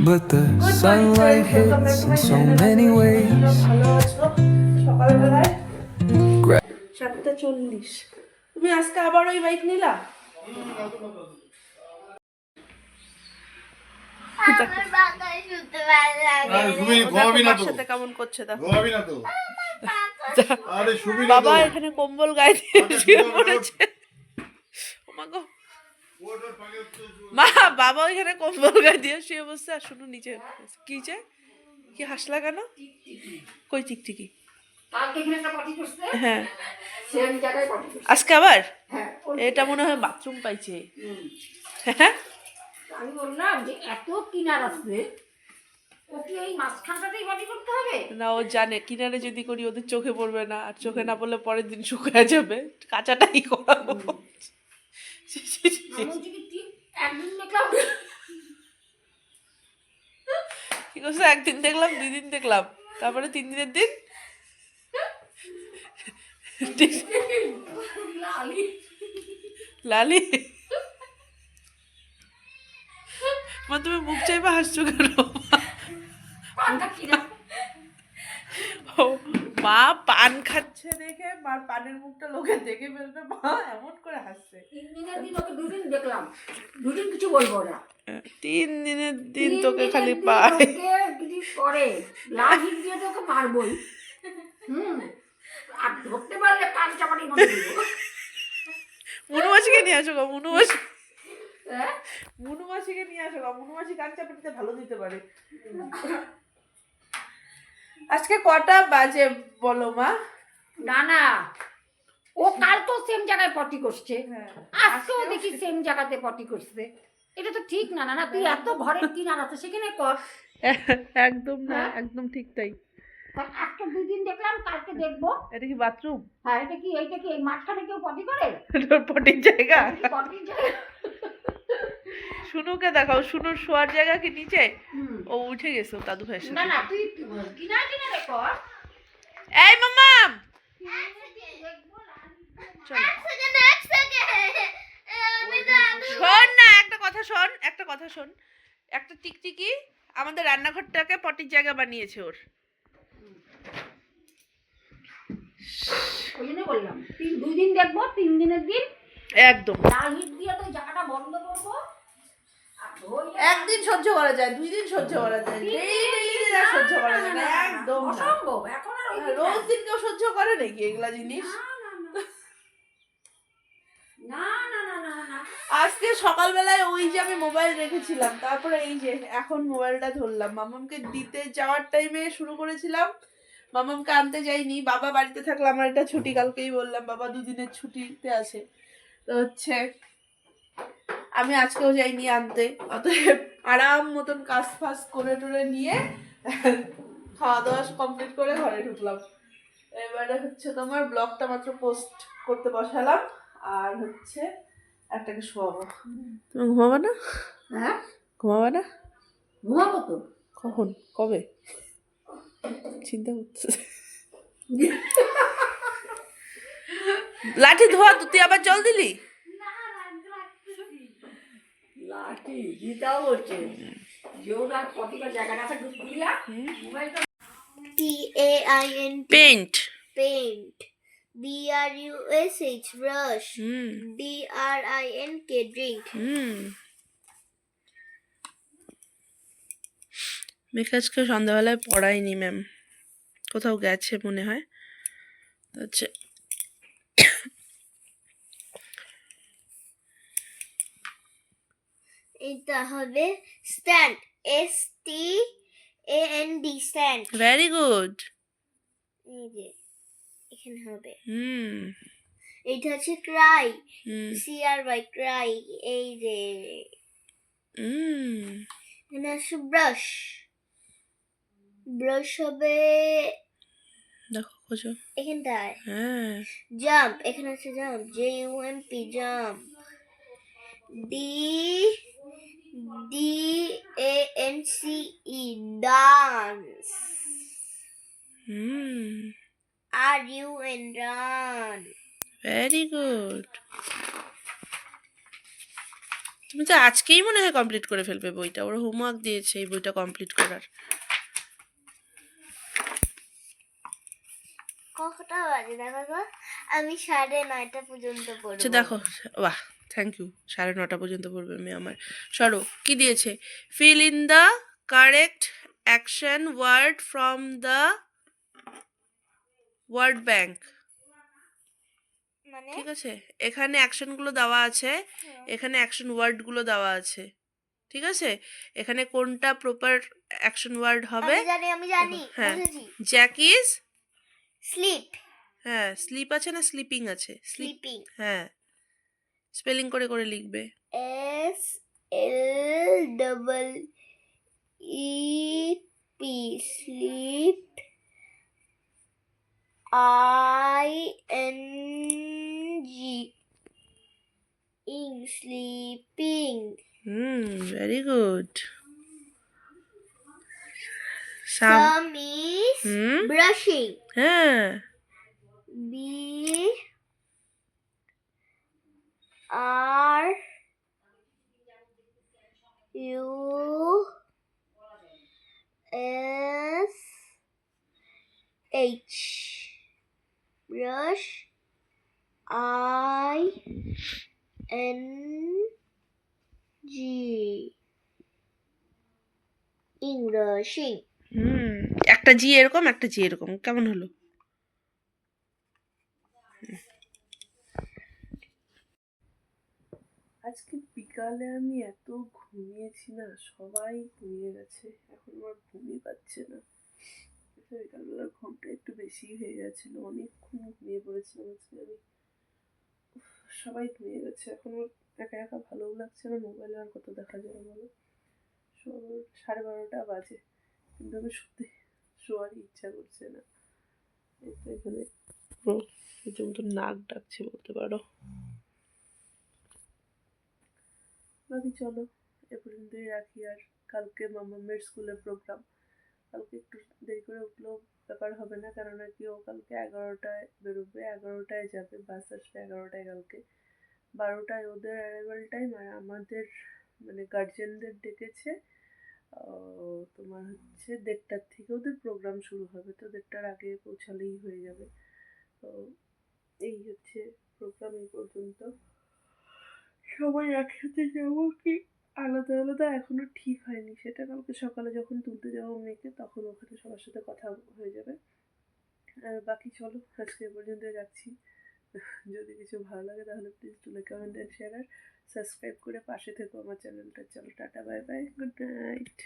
but the sunlight hits in so many ways. ভালো আছো? সকালবেলায় 7:40 তুমি আজকে আবার ওই বাইক নিলা? সাথে কেমন করছে দেখো। বাবা এখানে কম্বল গায়ে দিয়ে শুয়ে পড়েছে। ও মা গো। মা বাবা এখানে কম্বল গায়ে দিয়ে শুয়ে বসছে আর শুনু নিচে কি যে কি হাসলা কেন? কই টিকটিকি? হ্যাঁ আজকে আবার এটা মনে হয় বাথরুম পাইছে। হ্যাঁ আমি বললাম যে এত কিনার আসবে ওকে এই মাঝখানটাতেই বাটি করতে হবে না, ও জানে কিনারে যদি করি ওদের চোখে পড়বে না, আর চোখে না পড়লে পরের দিন শুকায় যাবে, কাঁচাটাই করাবো। একদিন দেখলাম কি করছে, একদিন দেখলাম, 2 দিন দেখলাম, তারপরে 3 দিনের দিন লালি। মা তুমি মুখ চাইবা হাসছো কেন? মা পান খাচ্ছে দেখে মার পানের মুখটা লোকে দেখে ফেলবে, মা এমন করে হাসছে। 3 দিনের দিন ওকে 2 দিন দেখলাম, 2 দিন কিছু বলবো না, 3 দিনের দিন তোকে খালি পায় কিছু করে লাঠি দিয়ে তোকে মারবই। আর ধরতে পারলে কান চাপাটি মনে দেবো। মুনুমাসিকে নিয়ে আসো গো, মুনুমাসি, মুনুমাসিকে নিয়ে আসো গো, মুনুমাসি কান চাপাটিতে ভালো দিতে পারে। আজকে কটা বাজে বলো মা? না না, ও কাল তো সেম জায়গায় পটি করছে, আজকেও দেখি সেম জায়গাতে পটি করছে। এটা তো ঠিক না। না তুই এত ঘরের কিনার আছে সেখানে কর। একদম না, একদম ঠিক তাই। আজকে 2 দিন দেখলাম, কালকে দেখবো। এটা কি বাথরুম? হ্যাঁ এটা কি এই মাঝখানে কেউ পটি করে? পটির জায়গা? পটির জায়গা। শুনুকে দেখাও, শুনুর শোয়ার জায়গা কি নিচে? ও উঠে গেছে দাদু ভাইয়ের সাথে। না না তুই কিনারে কিনারে কর। এই মাম্মাম শোন না, একটা কথা শোন, একটা কথা শোন। একটা টিকটিকি আমাদের রান্নাঘরটাকে পটির জায়গা বানিয়েছে ওর। ওই জন্য বললাম 2 দিন দেখবো, 3 দিনের দিন একদম লাইট দিয়ে তো জায়গাটা বন্ধ করবো। একদিন সহ্য করা যায়, 2 দিন সহ্য করা যায়, ডেইলি আর সহ্য করা যায় না, একদম অসম্ভব। এখন আর ওই রোজ দিন কেউ সহ্য করে নাকি এগুলা জিনিস? না না না না না। আজকে সকালবেলায় ওই যে আমি মোবাইল রেখেছিলাম, তারপরে এই যে এখন মোবাইলটা ধরলাম। মামামকে দিতে যাওয়ার টাইমে শুরু করেছিলাম, মামামকে আনতে যাইনি, বাবা বাড়িতে থাকলে আমার এটা ছুটি, কালকেই বললাম বাবা 2 দিনের ছুটিতে আছে, তো হচ্ছে আমি আজকেও যাইনি আনতে। অতএব আরাম মতন কাজ ফাজ করে টরে নিয়ে খাওয়া দাওয়া কমপ্লিট করে ঘরে ঢুকলাম। এবারে হচ্ছে তোমার ব্লগটা মাত্র পোস্ট করতে বসালাম, আর হচ্ছে একটাকে শোয়াবো। তুমি ঘুমাবা না? হ্যাঁ ঘুমাবা না? ঘুমাবো তো। কখন, কবে? চিন্তা করছে। লাঠি ধোয়া, তুই আবার জল দিলি? লাঠি গীতাও বলছে যোগার প্রতিটা জায়গাটা আছে ঢুকিলা মোবাইলটা। PAINT paint. paint. BRUSH brush. DRINK drink. মেকাজকে সন্ধ্যাবেলায় পড়ায়নি ম্যাম, কোথাও গেছে মনে হয়। আচ্ছা এটা হবে stand. STAND stand. Very good. এই যে এখানে হবে। হুম এটা হচ্ছে cry. CRY cry. এই যে এখানে আছে brush. ব্রাশ হবে দেখো খোঁজো এখানটায়। হ্যাঁ। জাম্প, এখানে আছে jump, JUMP jump. DANCE dance. RUN run. Very good. তুমি কিন্তু আজকেই মনে হয় কমপ্লিট করে ফেলবে বইটা, ওর হোমওয়ার্ক দিয়েছে এই বইটা কমপ্লিট করার। কটা বাজে দেখো তো? আমি 9:30 পর্যন্ত আচ্ছা পড়বো। দেখো, বাহ থ্যাংক ইউ, 9:30 পর্যন্ত পড়বে মেয়ে আমার। সরো, কি দিয়েছে? Fill in the correct action word from the word bank. মানে ঠিক আছে, এখানে অ্যাকশনগুলো দেওয়া আছে, এখানে অ্যাকশন ওয়ার্ডগুলো দেওয়া আছে। ঠিক আছে, এখানে কোনটা প্রপার অ্যাকশন ওয়ার্ড হবে? আমি জানি হ্যাঁ, বুঝেছি। জ্যাক ইজ, স্লিপ, হ্যাঁ স্লিপ আছে না স্লিপিং আছে? স্লিপিং, হ্যাঁ, স্পেলিং করে করে লিখবে। SLEEP, sleep, ING, sleeping. Very good. Some is hmm, brushing. হ্যাঁ, B R U S H, brush, ING, brushing. একটা জি এরকম, একটা জি এরকম, কেমন হলো? আজকে বিকালে আমি এত ঘুমিয়েছি না, সবাই ঘুমিয়ে গেছে, এখন আমার ঘুমই পাচ্ছে না। বিকালবেলার ঘুমটা একটু বেশি হয়ে গেছিল, অনেকক্ষণ ঘুমিয়ে পড়েছিলাম আজকে আমি। সবাই ঘুমিয়ে গেছে, এখন আমার একা একা ভালোও লাগছে না, মোবাইলে আর কত দেখা যায় বলো। 12:30 বাজে, কিন্তু আমি সত্যি শোয়ারই ইচ্ছা করছে না। এই তো এখানে পুরো পর্যন্ত নাক ডাকছে বলতে পারো। বাকি চলো এ পর্যন্তই রাখি। আর কালকে মামামের স্কুলের প্রোগ্রাম, কালকে একটু দেরি করে উঠলেও ব্যাপার হবে না, কারণ কি ও কালকে 11টায় বেরোবে, 11টায় যাবে, বাস আসবে 11টায় কালকে। 12টায় ওদের অ্যারাইভাল টাইম, আর আমাদের মানে গার্জেনদের ডেকেছে তোমার হচ্ছে 1:30টার থেকে ওদের প্রোগ্রাম শুরু হবে, তো 1:30টার আগে পৌঁছালেই হয়ে যাবে। তো এই হচ্ছে প্রোগ্রাম এই পর্যন্ত। সবাই একসাথে যাবো কি আলাদা আলাদা এখনো ঠিক হয়নি, সেটা কালকে সকালে যখন তুলতে যাবো মেয়েকে তখন ওখানে সবার সাথে কথা হয়ে যাবে। আর বাকি চলো আজকে এ পর্যন্ত রাখছি। যদি কিছু ভালো লাগে তাহলে please do like, comment and share আর সাবস্ক্রাইব করে পাশে থেকো আমার চ্যানেলটা। চলো টাটা, বাই বাই, গুড নাইট।